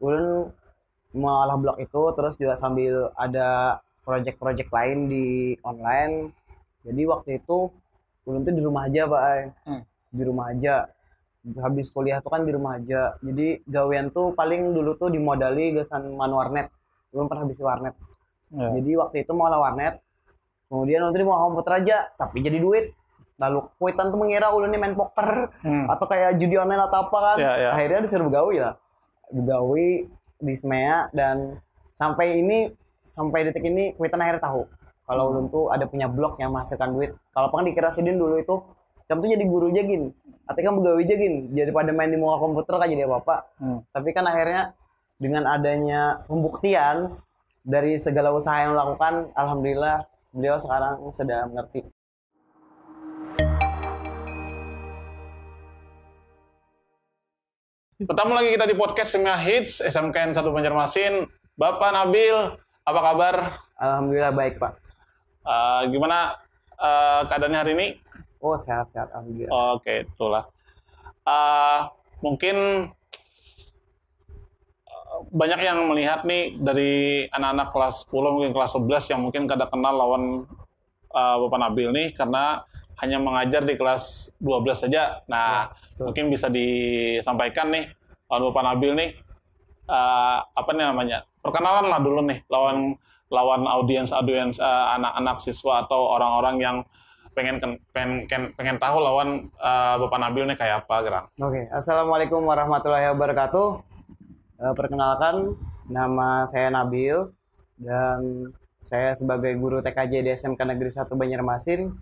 ulun mengolah blog itu terus juga sambil ada project-project lain di online. Jadi waktu itu ulun tuh di rumah aja, Pak. Di rumah aja. Habis kuliah tuh kan di rumah aja. Jadi gawean tuh paling dulu tuh dimodali gasan man warnet. Ulun pernah bisi warnet. Jadi waktu itu mau warnet, kemudian nanti mau komputer aja, tapi jadi duit. Lalu kuitan tuh mengira ulun ini main poker atau kayak judi online atau apa kan. Akhirnya disuruh begawi lah. Begawi di SMEA dan sampai detik ini kuitan akhirnya tahu kalau ulun tuh ada punya blog yang menghasilkan duit. Kalau pengen dikira sidin dulu itu kamu tuh jadi guru jagin, atau kan begawi jagin daripada main di muka komputer kan jadi apa-apa. Tapi kan akhirnya dengan adanya pembuktian dari segala usaha yang dilakukan, alhamdulillah beliau sekarang sudah mengerti. Ketemu lagi kita di podcast SMEA Hits SMKN 1 Banjarmasin. Bapak Nabil, apa kabar? Alhamdulillah baik, Pak. Gimana keadaannya hari ini? Oh, sehat-sehat alhamdulillah. Oke, itulah. Mungkin banyak yang melihat nih dari anak-anak kelas 10 mungkin kelas 11 yang mungkin kada kenal lawan Bapak Nabil nih karena hanya mengajar di kelas 12 saja. Nah, mungkin bisa disampaikan nih lawan Bapak Nabil nih apa nih namanya? Perkenalan lah dulu nih lawan audiens anak-anak siswa atau orang-orang yang pengen tahu lawan Bapak Nabil nih kayak apa, Gerang. Oke, Assalamualaikum warahmatullahi wabarakatuh. Perkenalkan, nama saya Nabil dan saya sebagai guru TKJ di SMK Negeri 1 Banjarmasin.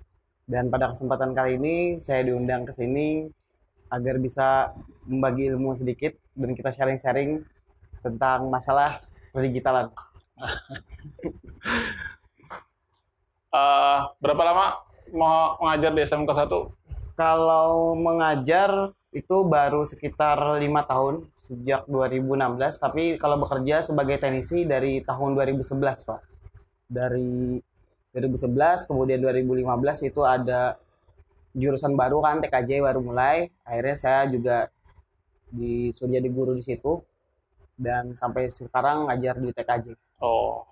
Dan pada kesempatan kali ini saya diundang ke sini agar bisa membagi ilmu sedikit dan kita sharing-sharing tentang masalah perdigitalan. Berapa lama mau mengajar di SMK 1? Kalau mengajar itu baru sekitar 5 tahun, sejak 2016. Tapi kalau bekerja sebagai teknisi dari tahun 2011, Pak. Dari 2011, kemudian 2015 itu ada jurusan baru kan, TKJ baru mulai. Akhirnya saya juga disuruh jadi guru di situ. Dan sampai sekarang ngajar di TKJ. Oh.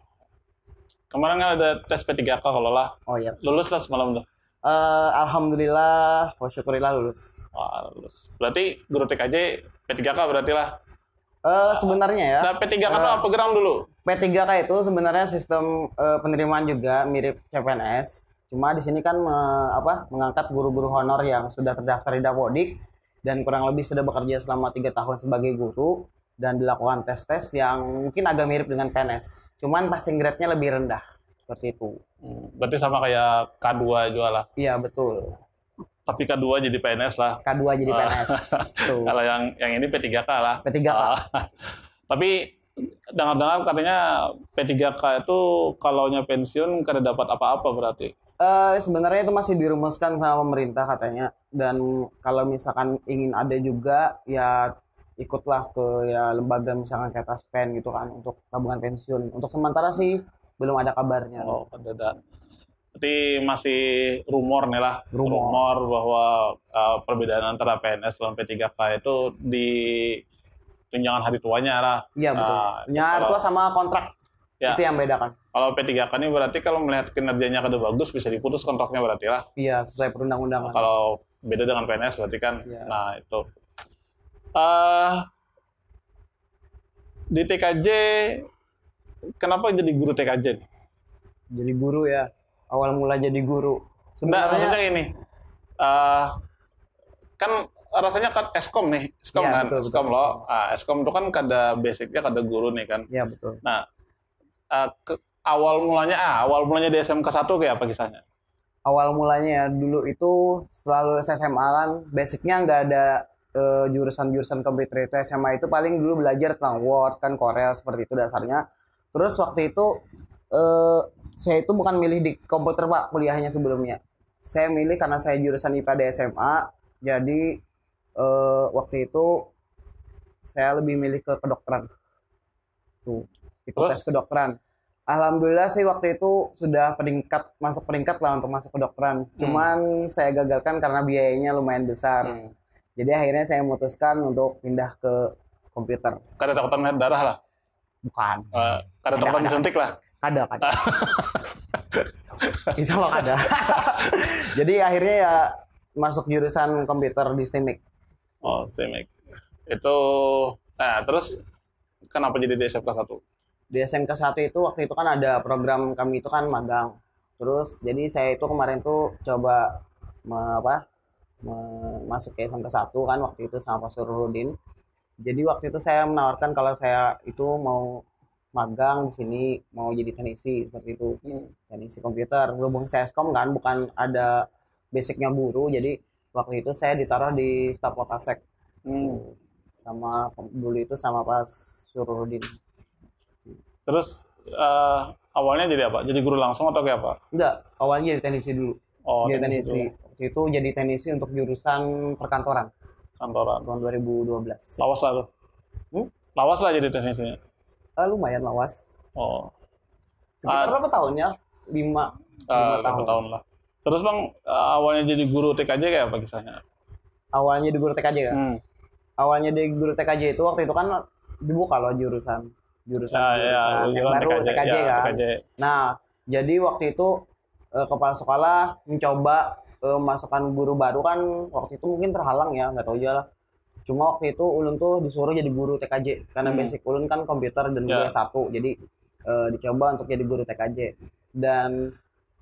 Kemarin kan ada tes P3K kalau lah. Oh iya. Lulus lah semalam tuh. Alhamdulillah, wa syukurillah lulus. Wah, lulus. Berarti guru TKJ P3K berarti lah. Sebenarnya ya. Nah, P3K itu apa Gerang dulu? P3K itu sebenarnya sistem penerimaan juga mirip CPNS. Cuma di sini kan mengangkat guru-guru honor yang sudah terdaftar di Dapodik dan kurang lebih sudah bekerja selama 3 tahun sebagai guru dan dilakukan tes-tes yang mungkin agak mirip dengan PNS. Cuman passing grade-nya lebih rendah. Seperti itu. Berarti sama kayak K2 juga lah. Iya, betul. Tapi K2 jadi PNS lah. K2 jadi PNS. Kalau yang ini P3K lah. P3K. Tapi dengar-dengar katanya P3K itu kalaunya pensiun kada dapat apa-apa berarti. Sebenarnya itu masih dirumuskan sama pemerintah katanya. Dan kalau misalkan ingin ada juga, ya ikutlah ke ya lembaga misalkan kayak Taspen gitu kan untuk tabungan pensiun. Untuk sementara sih belum ada kabarnya. Oh, ada. Berarti masih rumor nih lah. Rumor bahwa perbedaan antara PNS dan P3K itu di tunjangan hari tuanya lah. Iya, betul. Tunjangan hari tua sama kontrak. Ya. Itu yang bedakan. Kalau P3K ini berarti kalau melihat kinerjanya kada bagus bisa diputus kontraknya berarti lah. Iya, sesuai perundang-undangan. Kalau beda dengan PNS berarti kan. Ya. Nah, itu. Di TKJ kenapa jadi guru TKJ nih? Jadi guru ya. Awal mula jadi guru. Sebenarnya maksudnya ini. Kan rasanya kan Eskom nih. Eskom ya, kan. Betul, Eskom betul, loh. Eskom itu kan kada basicnya kada guru nih kan. Iya, betul. Nah, awal mulanya di SMK 1 kayak apa kisahnya? Awal mulanya ya dulu itu selalu SMA kan basicnya nggak ada jurusan-jurusan komputer itu. SMA itu paling dulu belajar tentang Word kan, Corel seperti itu dasarnya. Terus waktu itu saya itu bukan milih di komputer Pak kuliahnya sebelumnya. Saya milih karena saya jurusan IPA di SMA. Jadi waktu itu saya lebih milih ke kedokteran. Tuh, ikut tes kedokteran. Alhamdulillah sih waktu itu sudah masuk peringkat lah untuk masuk kedokteran. Cuman saya gagalkan karena biayanya lumayan besar. Jadi akhirnya saya memutuskan untuk pindah ke komputer. Kada takutan darah lah. Bukan. Kada takutan disuntik lah. Kada. Insya Allah ada. Jadi akhirnya ya masuk jurusan komputer di STIMIK. Oh, STIMIK. Itu, terus kenapa jadi di SMK 1? Di SMK 1 itu waktu itu kan ada program kami itu kan magang. Terus jadi saya itu kemarin tuh coba masuk ke SMK 1 kan waktu itu sama Pak Surudin. Jadi waktu itu saya menawarkan kalau saya itu mau magang di sini, mau jadi teknisi seperti itu. Teknisi komputer. Berhubung saya Skom kan bukan ada basicnya guru, jadi waktu itu saya ditaruh di staf Polsek. Sama dulu itu sama Pak Surudin. Terus awalnya jadi apa? Jadi guru langsung atau kayak apa? Enggak, awalnya jadi teknisi dulu. Oh, jadi teknisi teknisi. Waktu itu jadi teknisi untuk jurusan perkantoran. Kantoran. Tahun 2012. Lawas lah tuh. Lawas lah jadi teknisinya. Lumayan lawas. Oh. Sekitar berapa tahunnya? 5 tahun lah. Terus Bang, awalnya jadi guru TKJ kayak apa kisahnya? Awalnya di guru TKJ kan? Awalnya di guru TKJ itu waktu itu kan dibuka loh jurusan yang baru TKJ kan. TKJ. Nah, jadi waktu itu kepala sekolah mencoba masukkan guru baru kan waktu itu mungkin terhalang ya, nggak tahu aja lah. Cuma waktu itu Ulun tuh disuruh jadi guru TKJ karena basic Ulun kan komputer dan gue satu, jadi dicoba untuk jadi guru TKJ dan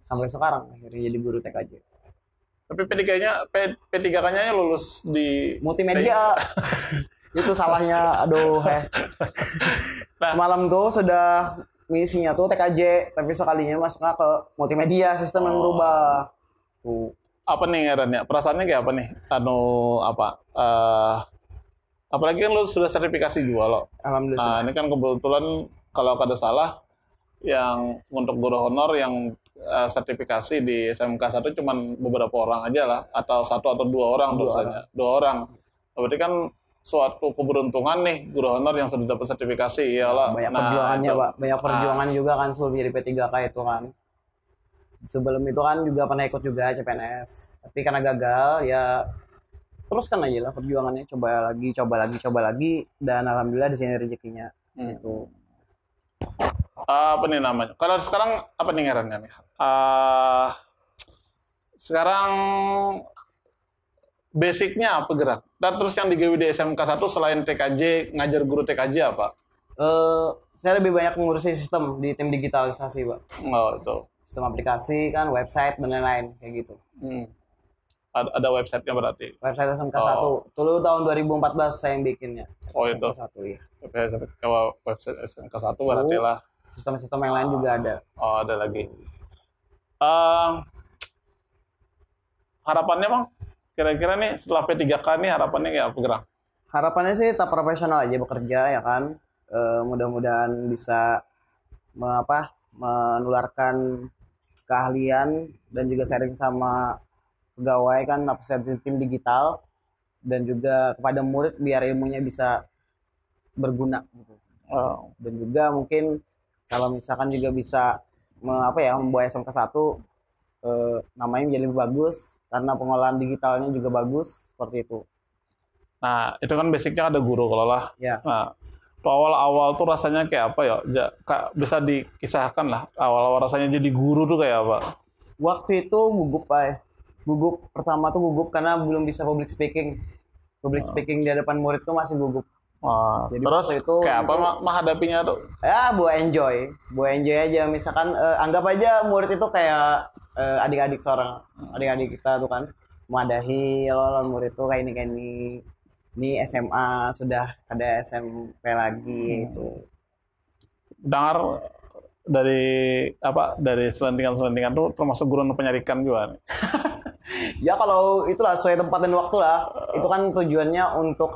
sampai sekarang akhirnya jadi guru TKJ. Tapi P3K-nya lulus di multimedia. Itu salahnya, aduh. Nah, semalam tuh sudah misinya tuh TKJ, tapi sekalinya masuknya ke multimedia, sistem yang berubah. Tuh. Apa nih ngarannya? Perasaannya kayak apa nih? Apalagi kan lu sudah sertifikasi juga loh. Alhamdulillah. Nah, ini kan kebetulan kalau kada salah yang untuk guru honor yang sertifikasi di SMK 1 cuma beberapa orang aja lah, atau 1 atau 2 orang biasanya. 2 orang. Berarti kan suatu keberuntungan nih guru honor yang sudah dapat sertifikasi iyalah. Banyak perjuangannya, Pak. Banyak perjuangan juga kan sebelum jadi P3K itu kan. Sebelum itu kan juga pernah ikut juga CPNS. Tapi karena gagal ya teruskan aja lah perjuangannya, coba lagi dan alhamdulillah di sini rezekinya. Itu. Apa nih namanya? Kalau sekarang apa nih ngarannya nih? Sekarang basicnya apa gerak? Dan terus yang digawe di SMK 1 selain TKJ, ngajar guru TKJ apa? Saya lebih banyak mengurusi sistem di tim digitalisasi, Pak. Oh, itu. Sistem aplikasi kan, website dan lain-lain kayak gitu. Ada websitenya berarti? Website SMK 1. Dulu tahun 2014 saya yang bikinnya. Oh, SMK itu. 1, iya. Website SMK 1 berarti lah. Sistem-sistem yang lain juga ada. Oh, ada lagi. Harapannya Bang, kira-kira nih setelah P3K nih harapannya kayak apa gerak? Harapannya sih tetap profesional aja bekerja ya kan. Mudah-mudahan bisa menularkan keahlian dan juga sharing sama pegawai kan, tim digital, dan juga kepada murid biar ilmunya bisa berguna gitu. Dan juga mungkin kalau misalkan juga bisa membawa SMK 1 namanya menjadi lebih bagus karena pengolahan digitalnya juga bagus seperti itu. Nah, itu kan basicnya ada guru kalau lah. Ya. Nah, awal-awal tuh rasanya kayak apa ya? Bisa dikisahkan lah. Awal-awal rasanya jadi guru tuh kayak apa? Waktu itu gugup, Pak. Pertama tuh gugup karena belum bisa public speaking. Public speaking di hadapan murid tuh masih gugup. Jadi terus itu, kayak apa menghadapinya tuh? Ya, buat enjoy aja. Misalkan anggap aja murid itu kayak adik-adik kita tuh kan, madahi murid tuh kayak ini. Ini SMA sudah ada SMP lagi itu. Dengar dari selentingan tuh termasuk guru penyarikan juga. Ya kalau itulah sesuai tempat dan waktu lah. Itu kan tujuannya untuk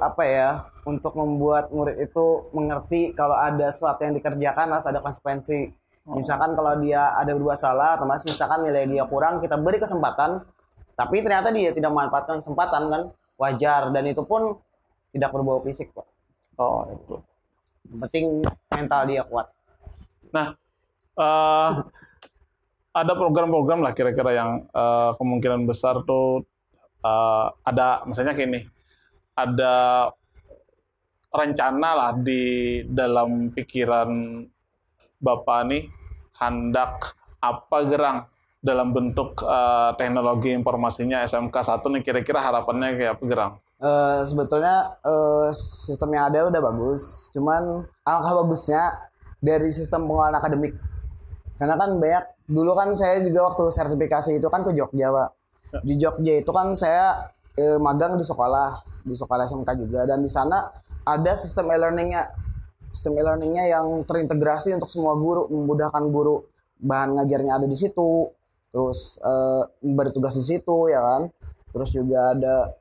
untuk membuat murid itu mengerti kalau ada sesuatu yang dikerjakan harus ada konsekuensi. Misalkan kalau dia ada berbuat salah, atau misalkan nilai dia kurang, kita beri kesempatan, tapi ternyata dia tidak memanfaatkan kesempatan kan, wajar, dan itu pun tidak berbau fisik kok. Oh, itu. Yang penting mental dia kuat. Nah, ada program-program lah kira-kira yang kemungkinan besar tuh ada, misalnya gini, ada rencana lah di dalam pikiran Bapak nih hendak apa gerang dalam bentuk teknologi informasinya SMK 1 nih, kira-kira harapannya kayak apa gerang? Sebetulnya sistem yang ada udah bagus, cuman alangkah bagusnya dari sistem pengelolaan akademik. Karena kan banyak, dulu kan saya juga waktu sertifikasi itu kan ke Jogja, Pak. Di Jogja itu kan saya magang di sekolah SMK juga, dan di sana ada sistem e-learningnya yang terintegrasi untuk semua guru, memudahkan guru, bahan ngajarnya ada di situ, terus bertugas di situ ya kan, terus juga ada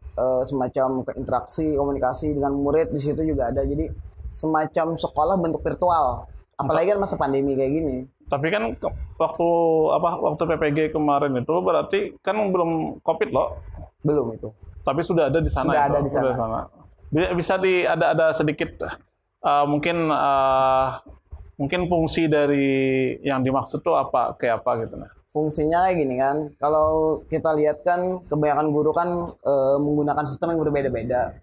semacam interaksi komunikasi dengan murid di situ juga ada, jadi semacam sekolah bentuk virtual, apalagi kan masa pandemi kayak gini. Tapi kan waktu PPG kemarin itu berarti kan belum COVID loh. Belum itu. Tapi sudah ada di sana. Sudah ada di sana. Bisa ada sedikit mungkin fungsi dari yang dimaksud tuh apa, kayak apa gitu nah. Fungsinya kayak gini kan, kalau kita lihat kan kebanyakan guru kan menggunakan sistem yang berbeda-beda.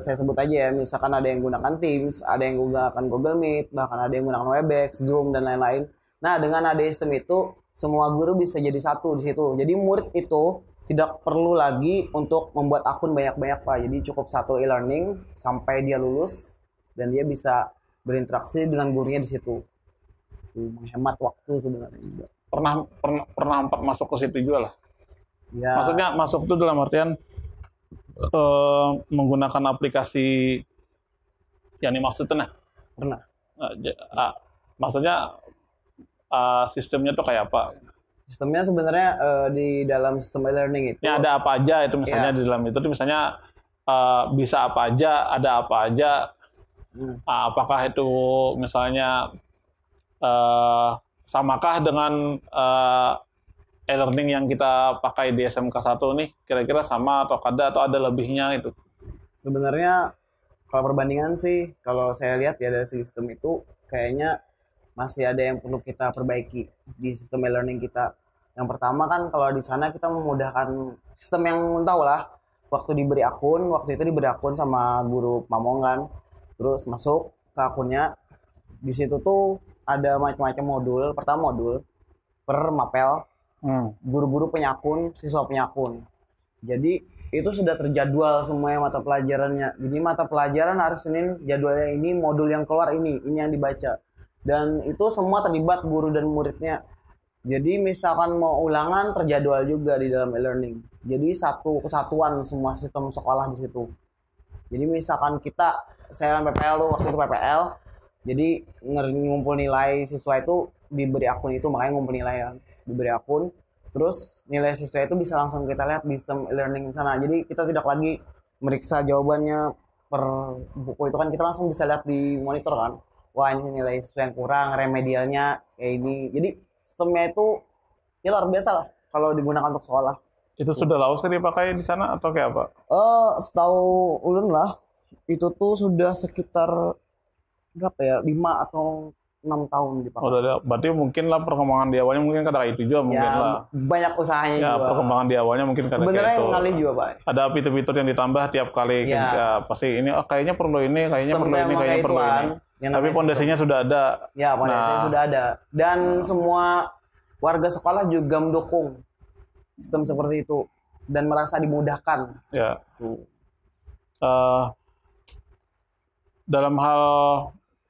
Saya sebut aja ya, misalkan ada yang menggunakan Teams, ada yang menggunakan Google Meet, bahkan ada yang menggunakan Webex, Zoom, dan lain-lain. Nah, dengan ada sistem itu, semua guru bisa jadi satu di situ. Jadi murid itu tidak perlu lagi untuk membuat akun banyak-banyak, Pak. Jadi cukup satu e-learning sampai dia lulus dan dia bisa berinteraksi dengan gurunya di situ. Itu menghemat waktu sebenarnya juga. Pernah masuk ke situ juga lah. Ya. Maksudnya masuk itu dalam artian menggunakan aplikasi yang dimaksudnya. Pernah. Maksudnya sistemnya tuh kayak apa? Sistemnya sebenarnya di dalam sistem e-learning itu. Ya, ada apa aja itu misalnya di dalam itu misalnya bisa apa aja, ada apa aja. Apakah itu misalnya samakah dengan e-learning yang kita pakai di SMK 1 nih, kira-kira sama atau ada lebihnya itu? Sebenarnya kalau perbandingan sih, kalau saya lihat ya dari sistem itu kayaknya masih ada yang perlu kita perbaiki di sistem e-learning kita. Yang pertama kan kalau di sana kita memudahkan sistem yang tahu lah, waktu itu diberi akun sama guru Pamong kan, terus masuk ke akunnya, di situ tuh ada macam-macam modul. Pertama modul per mapel, guru-guru punya akun, siswa punya akun. Jadi itu sudah terjadwal semuanya mata pelajarannya. Jadi mata pelajaran hari Senin jadwalnya ini, modul yang keluar ini yang dibaca. Dan itu semua terlibat guru dan muridnya. Jadi misalkan mau ulangan terjadwal juga di dalam e-learning. Jadi satu kesatuan semua sistem sekolah di situ. Jadi misalkan saya kan PPL tuh, waktu itu PPL. Jadi ngumpul nilai siswa itu diberi akun itu, makanya ngumpul nilai kan. Diberi akun, terus nilai siswa itu bisa langsung kita lihat di sistem e-learning sana. Jadi kita tidak lagi meriksa jawabannya per buku itu kan, kita langsung bisa lihat di monitor kan. Wah, ini nilai siswa yang kurang, remedialnya kayak ini. Jadi sistemnya itu ya luar biasa lah kalau digunakan untuk sekolah. Itu sudah lama sekali dipakai di sana atau kayak apa? Setahu ulun lah, itu tuh sudah sekitar berapa ya, 5 atau 6 tahun dipakai. Berarti mungkin lah perkembangan di awalnya mungkin kata itu juga mungkin ya, lah. Banyak usahanya ya, juga. Perkembangan di awalnya mungkin kata sebenarnya itu. ngalih juga, Pak. Ada fitur-fitur yang ditambah tiap kali. Ya, pasti ini kayaknya perlu ini, kayaknya perlu ini, kayaknya perlu ini. Tapi pondasinya sudah ada. Ya, pondasinya sudah ada. Dan semua warga sekolah juga mendukung sistem seperti itu dan merasa dimudahkan. Ya. Dalam hal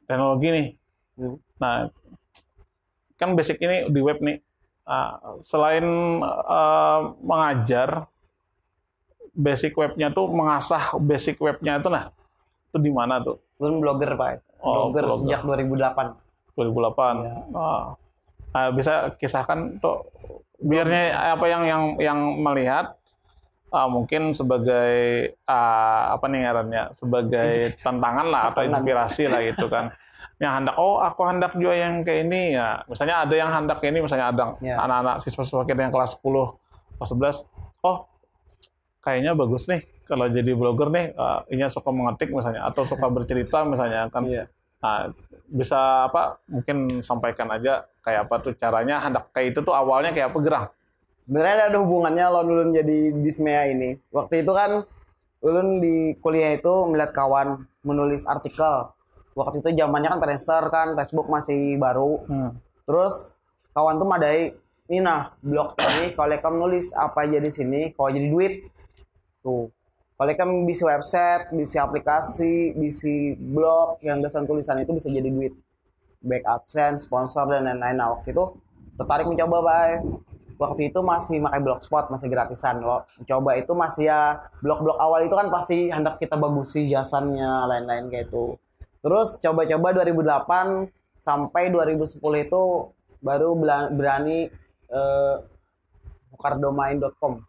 teknologi nih. Nah, kan basic ini di web nih. Selain mengajar, basic webnya tuh mengasah basic webnya itu itu di mana tuh? Belum blogger, Pak. Blogger sejak 2008. 2008. Ya. Bisa kisahkan tuh biarnya apa yang melihat mungkin sebagai apa nih ngarannya, sebagai tantangan lah atau inspirasi lah gitu kan. Yang aku hendak juga yang kayak ini ya. Misalnya ada yang hendak ini, misalnya ada anak-anak siswa-siswa kita yang kelas 10, kelas 11. Kayaknya bagus nih kalau jadi blogger nih, ini suka mengetik misalnya atau suka bercerita misalnya kan. Nah, bisa mungkin sampaikan aja kayak apa tuh caranya hendak kayak itu tuh awalnya kayak apa gerang? Sebenarnya ada hubungannya lo dulu jadi Dismea ini. Waktu itu kan Ulun di kuliah itu melihat kawan menulis artikel. Waktu itu zamannya kan Friendster kan, Facebook masih baru. Terus kawan tuh madai, ini nah blog ini kalau kamu nulis apa aja di sini, kalau jadi duit tuh. Kalau kamu bisa website, bisa aplikasi, bisa blog yang dasar tulisan itu bisa jadi duit. Baik AdSense, sponsor dan lain-lain. Nah, waktu itu tertarik mencoba, Bay. Waktu itu masih pakai Blogspot, masih gratisan loh. Coba itu masih ya blog-blog awal itu kan pasti hendak kita bagusi jasannya, lain-lain kayak itu. Terus coba-coba 2008 sampai 2010 itu baru berani buka domain.com.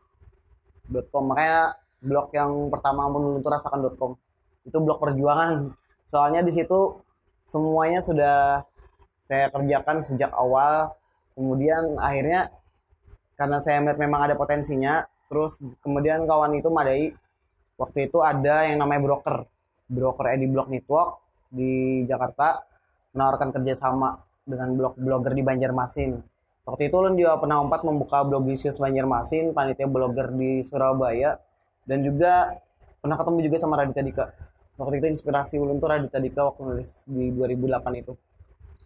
Makanya blog yang pertama pun itu rasakan.com. Itu blog perjuangan. Soalnya di situ semuanya sudah saya kerjakan sejak awal. Kemudian akhirnya karena saya melihat memang ada potensinya, terus kemudian kawan itu madai waktu itu ada yang namanya broker Ediblock Network di Jakarta menawarkan kerjasama dengan blogger di Banjarmasin. Waktu itu Lun juga pernah membuka Blogisius Banjarmasin, panitia blogger di Surabaya, dan juga pernah ketemu juga sama Raditya Dika. Waktu itu inspirasi Ulun tuh Raditya Dika waktu nulis di 2008 itu.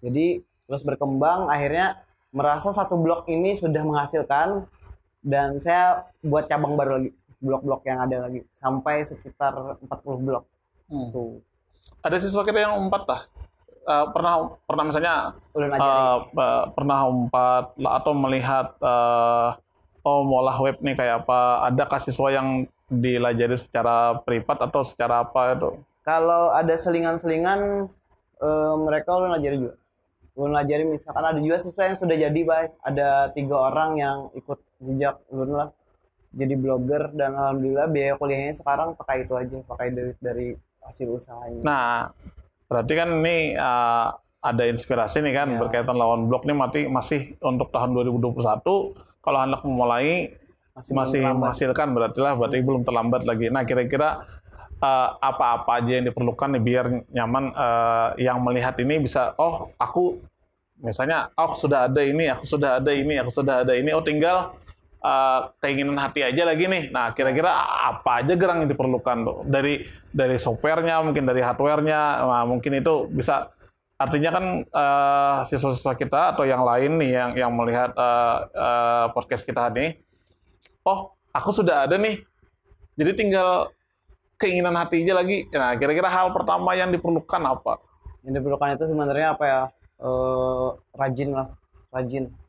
Jadi terus berkembang, akhirnya merasa satu blog ini sudah menghasilkan, dan saya buat cabang baru lagi, blog-blog yang ada lagi, sampai sekitar 40 blog. Tuh. Ada siswa kita yang 4 lah. Pernah misalnya pernah umpat atau melihat molah web nih kayak apa, ada siswa yang dilajari secara privat atau secara apa itu? Kalau ada selingan-selingan mereka ulun ajari juga. Ulun ajari misalkan ada juga siswa yang sudah jadi baik, ada 3 orang yang ikut jejak ulun lah jadi blogger, dan alhamdulillah biaya kuliahnya sekarang pakai itu aja, pakai dari hasil usahanya. Nah, berarti kan ini ada inspirasi nih kan berkaitan lawan blog nih masih untuk tahun 2021 kalau anak memulai masih menghasilkan berarti belum terlambat lagi. Nah, kira-kira apa-apa aja yang diperlukan nih biar nyaman yang melihat ini bisa aku misalnya sudah ada ini, aku sudah ada ini, tinggal keinginan hati aja lagi nih. Nah, kira-kira apa aja gerang yang diperlukan tuh? Dari softwarenya, mungkin dari hardwarenya, nah, mungkin itu bisa. Artinya kan siswa-siswa kita atau yang lain nih yang melihat podcast kita nih, aku sudah ada nih. Jadi tinggal keinginan hati aja lagi. Nah, kira-kira hal pertama yang diperlukan apa? Yang diperlukan itu sebenarnya apa ya? Rajin.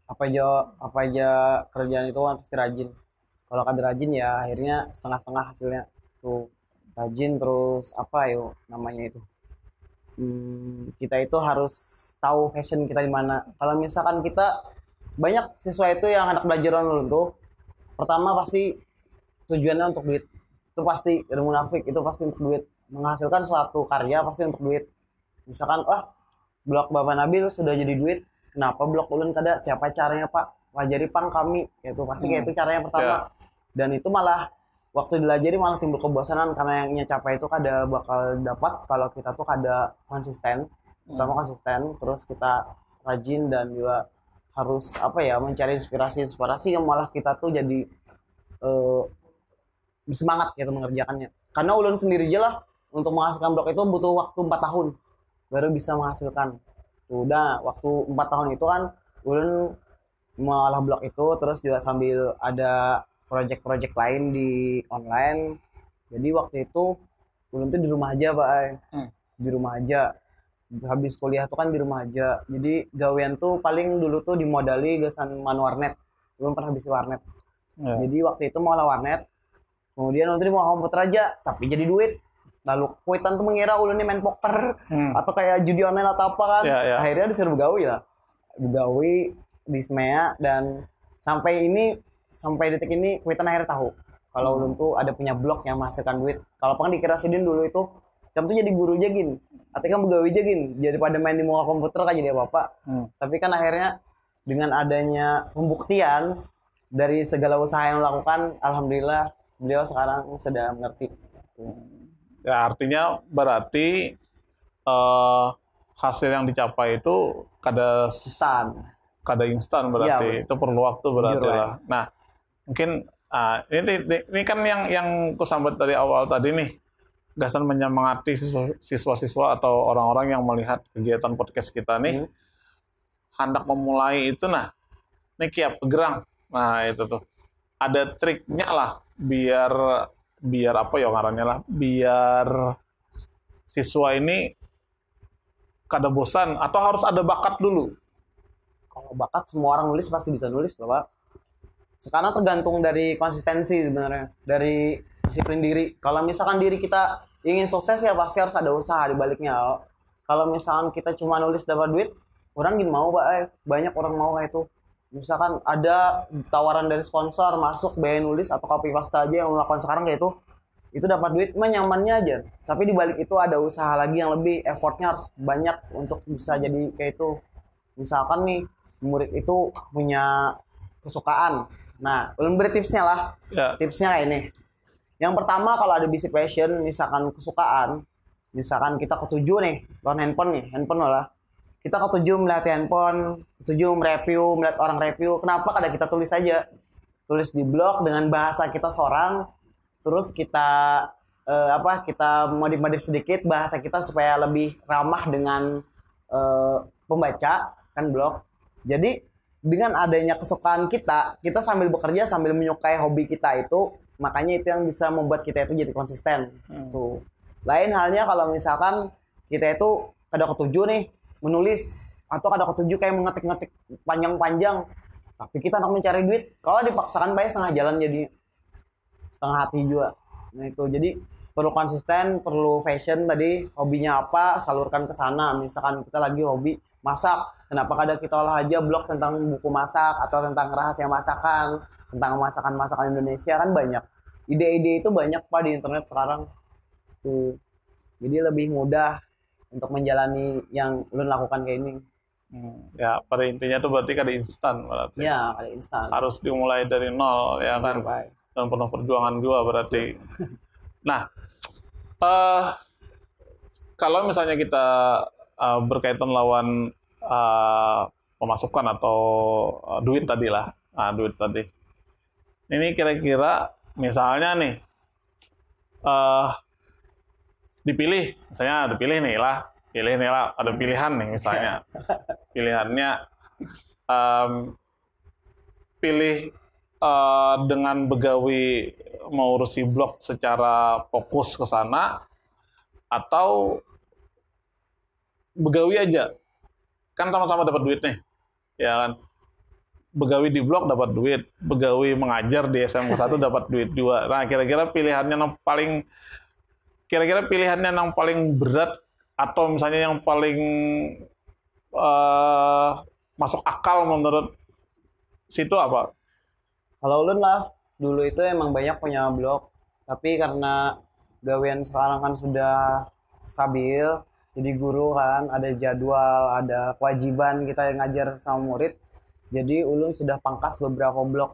Apa aja kerjaan itu kan pasti rajin. Kalau kada rajin ya akhirnya setengah-setengah hasilnya. Tuh rajin, terus apa ya namanya itu, kita itu harus tahu passion kita di mana. Kalau misalkan kita banyak siswa itu yang anak belajar online tuh, pertama pasti tujuannya untuk duit. Itu pasti dari munafik, itu pasti untuk duit. Menghasilkan suatu karya pasti untuk duit. Misalkan blog Bapak Nabil sudah jadi duit, kenapa blog ulun kada? Siapa caranya Pak? Pelajari pang kami, itu pasti kayak itu caranya pertama. Dan itu malah waktu dilajari malah timbul kebosanan, karena yang capai itu kada bakal dapat kalau kita tuh kada konsisten. Pertama konsisten, terus kita rajin, dan juga harus mencari inspirasi yang malah kita tuh jadi semangat gitu mengerjakannya. Karena ulun sendiri aja lah untuk menghasilkan blog itu butuh waktu 4 tahun baru bisa menghasilkan. Udah waktu 4 tahun itu kan ulun mengolah blog itu, terus juga sambil ada project-project lain di online. Jadi waktu itu ulun tuh di rumah aja Pak. Di rumah aja. Habis kuliah tuh kan di rumah aja. Jadi gawean tuh paling dulu tuh dimodali gasan warnet. Ulun pernah bisa warnet. Jadi waktu itu mau warnet. Kemudian ulun mau komputer aja, tapi jadi duit. Lalu kuitan tuh mengira ulun ini main poker atau kayak judi online atau apa kan. Akhirnya disuruh begawi lah. Begawi di SMEA, dan sampai detik ini kuitan akhirnya tahu kalau ulun tuh ada punya blog yang menghasilkan duit. Kalau pengen dikira sidin dulu itu kamu tuh jadi guru jagin, atau kan begawi jagin, daripada main di muka komputer kan jadi apa-apa. Tapi kan akhirnya dengan adanya pembuktian dari segala usaha yang dilakukan, alhamdulillah beliau sekarang sudah mengerti. Ya, artinya berarti hasil yang dicapai itu kada instan berarti. Itu perlu waktu berarti lah. Nah, mungkin Ini kan yang kusambat dari awal tadi nih, gasan menyemangati siswa-siswa atau orang-orang yang melihat kegiatan podcast kita nih, hendak memulai itu, nah, ini kiap bergerang, nah itu tuh, ada triknya lah, biar apa ya ngarannya lah, biar siswa ini kada bosan atau harus ada bakat dulu. Kalau bakat semua orang nulis pasti bisa nulis loh, Pak. Sekarang tergantung dari konsistensi sebenarnya, dari disiplin diri. Kalau misalkan diri kita ingin sukses ya pasti harus ada usaha di baliknya. Kalau misalkan kita cuma nulis dapat duit, orang gini mau, Pak. Banyak orang mau kayak itu. Misalkan ada tawaran dari sponsor masuk biaya nulis atau copy paste aja yang melakukan sekarang kayak itu dapat duit mah nyamannya aja. Tapi di balik itu ada usaha lagi yang lebih, effortnya harus banyak untuk bisa jadi kayak itu. Misalkan nih murid itu punya kesukaan. Nah, ulun beri tipsnya lah. Ya. Tipsnya kayak ini. Yang pertama kalau ada basic passion, misalkan kesukaan, misalkan kita ketujuh nih, lawan handphone lah. Kita ketujuh melihat handphone, ketujuh mereview, melihat orang review. Kenapa kada kita tulis aja? Tulis di blog dengan bahasa kita seorang, terus kita kita modif-modif sedikit bahasa kita supaya lebih ramah dengan pembaca, kan blog. Jadi dengan adanya kesukaan kita sambil bekerja sambil menyukai hobi kita itu, makanya itu yang bisa membuat kita itu jadi konsisten. Tuh. Lain halnya kalau misalkan kita itu kada ketujuh nih menulis atau kada ketujuh kayak mengetik-ngetik panjang-panjang, tapi kita nak mencari duit, kalau dipaksakan bayar setengah jalan jadi setengah hati juga. Nah itu jadi perlu konsisten, perlu fashion tadi, hobinya apa, salurkan ke sana. Misalkan kita lagi hobi masak, kenapa kadang kita olah aja blog tentang buku masak atau tentang rahasia masakan, tentang masakan-masakan Indonesia, kan banyak. Ide-ide itu banyak Pak di internet sekarang. Tuh. Jadi lebih mudah untuk menjalani yang lu lakukan kayak ini. Ya, pada intinya tuh berarti kada instan berarti. Ya, kada instan. Harus dimulai dari nol ya kan. Dan penuh perjuangan juga berarti. Nah, kalau misalnya kita berkaitan lawan pemasukan atau duit tadi lah, duit tadi. Ini kira-kira misalnya nih dipilih, misalnya pilih nih lah, ada pilihan nih misalnya, pilihannya pilih dengan begawi mengurusi blog secara fokus ke sana atau begawi aja, kan sama-sama dapat duit nih, ya kan? Begawi di blog dapat duit, begawi mengajar di SMK 1 dapat duit juga. Nah, kira-kira pilihannya yang paling berat atau misalnya yang paling masuk akal menurut situ apa? Kalau ulun lah, dulu itu emang banyak punya blog, tapi karena gawean sekarang kan sudah stabil, jadi guru kan, ada jadwal, ada kewajiban kita yang ngajar sama murid. Jadi ulun sudah pangkas beberapa blog.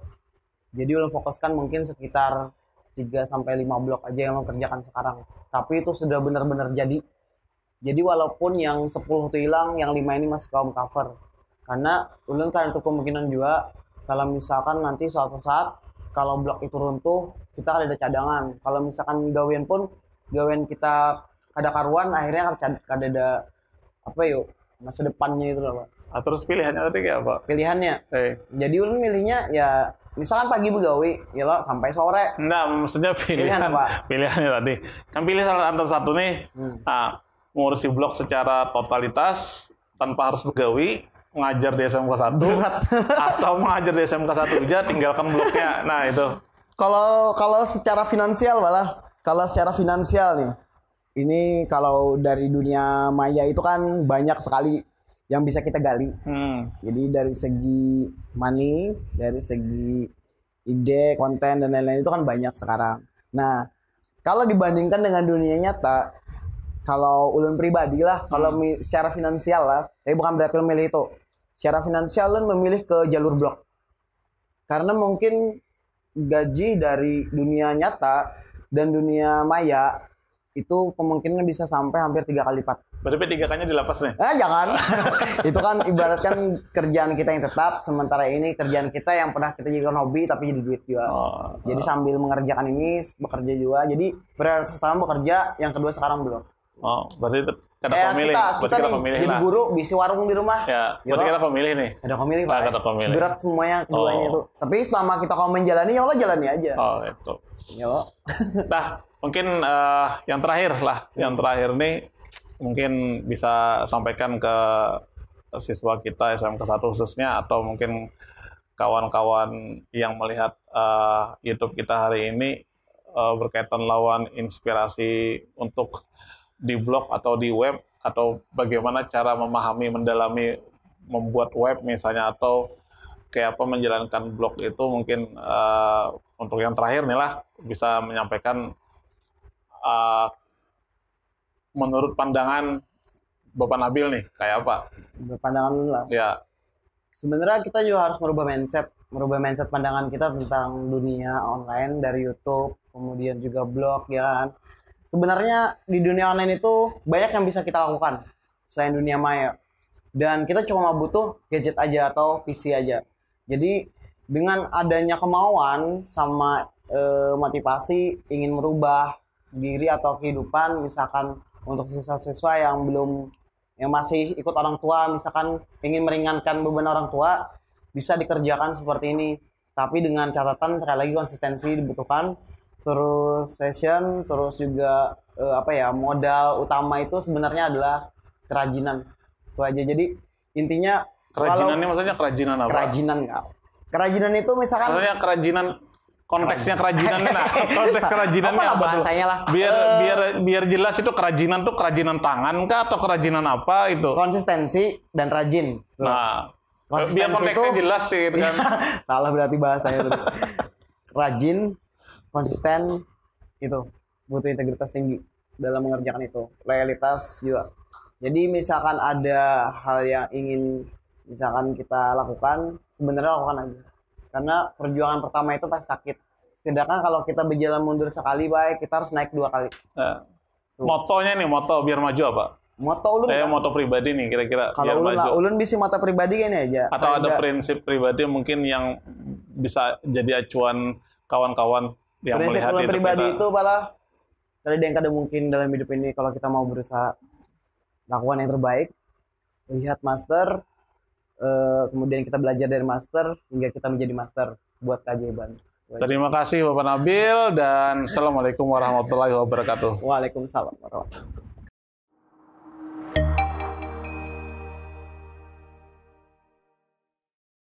Jadi ulun fokuskan mungkin sekitar 3-5 blog aja yang ulun kerjakan sekarang. Tapi itu sudah benar-benar jadi. Jadi walaupun yang 10 itu hilang, yang 5 ini masih kaum cover. Karena ulun kan itu kemungkinan juga, kalau misalkan nanti suatu saat, kalau blog itu runtuh, kita ada cadangan. Kalau misalkan gawean pun, gawean kita ada karuan, akhirnya kada ada apa yuk masa depannya itu loh Pak. Terus pilihannya tadi kayak apa? Pilihannya, jadi ulun milihnya ya misalkan pagi begawi, ya lo sampai sore. Enggak, maksudnya pilihan apa? Pilihannya tadi. Kan pilih salah antara satu nih. Nah, mengurusi blog secara totalitas tanpa harus begawi, mengajar di SMK 1 atau mengajar di SMK 1 aja tinggalkan blognya. Nah, itu. Kalau secara finansial malah, kalau secara finansial nih. Ini kalau dari dunia maya itu kan banyak sekali yang bisa kita gali. Jadi dari segi money, dari segi ide, konten, dan lain-lain itu kan banyak sekarang. Nah, kalau dibandingkan dengan dunia nyata, kalau ulun pribadi lah, kalau secara finansial lah, tapi bukan berarti ulun milih itu. Secara finansial ulun memilih ke jalur blog. Karena mungkin gaji dari dunia nyata dan dunia maya itu kemungkinan bisa sampai hampir 3 kali lipat. Berarti P3K-nya dilepas nih? Jangan. Itu kan ibaratkan kerjaan kita yang tetap, sementara ini kerjaan kita yang pernah kita jadikan hobi tapi jadi duit juga. Jadi sambil mengerjakan ini, bekerja juga. Jadi prioritas pertama bekerja, yang kedua sekarang belum. Berarti kita pemilih. Kita nih, jadi guru, bisi warung di rumah. Ya, berarti kita pemilih nih. Ada pemilih, Pak. Ada pemilih. Berat semuanya keduanya itu. Tapi selama kita mau menjalani, ya Allah jalani aja. Itu. Ya. Nah, mungkin yang terakhir lah. Yang terakhir nih, mungkin bisa sampaikan ke siswa kita SMK 1 khususnya, atau mungkin kawan-kawan yang melihat YouTube kita hari ini berkaitan lawan inspirasi untuk di blog atau di web, atau bagaimana cara memahami, mendalami, membuat web misalnya, atau kayak apa menjalankan blog itu. Mungkin untuk yang terakhir nih lah, bisa menyampaikan menurut pandangan Bapak Nabil nih, kayak apa? Pandangan dulu lah. Ya. Sebenarnya kita juga harus merubah mindset pandangan kita tentang dunia online dari YouTube, kemudian juga blog, ya kan. Sebenarnya di dunia online itu banyak yang bisa kita lakukan selain dunia maya. Dan kita cuma butuh gadget aja atau PC aja. Jadi dengan adanya kemauan sama motivasi ingin merubah diri atau kehidupan, misalkan untuk siswa-siswa yang masih ikut orang tua, misalkan ingin meringankan beban orang tua, bisa dikerjakan seperti ini. Tapi dengan catatan sekali lagi konsistensi dibutuhkan, terus passion, terus juga modal utama itu sebenarnya adalah kerajinan. Itu aja. Jadi intinya kerajinannya maksudnya kerajinan apa? Kerajinan itu misalkan maksudnya kerajinan, konteksnya kerajinan. Nah, konteks kerajinannya apa bahasanya lah. Biar jelas, itu kerajinan tuh kerajinan tangan kah atau kerajinan apa itu? Konsistensi dan rajin. Tuh. Nah, biar konteksnya itu, jelas sih kan. Salah berarti bahasanya tadi. Rajin, konsisten, itu butuh integritas tinggi dalam mengerjakan itu. Loyalitas juga. Jadi misalkan ada hal yang ingin misalkan kita lakukan, sebenarnya lakukan aja. Karena perjuangan pertama itu pasti sakit. Sedangkan kalau kita berjalan mundur sekali, baik, kita harus naik 2 kali. Motonya nih, moto biar maju apa? Moto ulun. Moto pribadi nih kira-kira. Kalau ulun bisa moto pribadi kan aja. Atau ada prinsip pribadi mungkin yang bisa jadi acuan kawan-kawan yang prinsip melihat itu. Pribadi itu malah tadi yang kadang mungkin dalam hidup ini kalau kita mau berusaha lakukan yang terbaik, lihat master. Kemudian kita belajar dari master hingga kita menjadi master buat keajaiban. Terima kasih Bapak Nabil dan Assalamualaikum warahmatullahi wabarakatuh. Waalaikumsalam warahmatullahi wabarakatuh.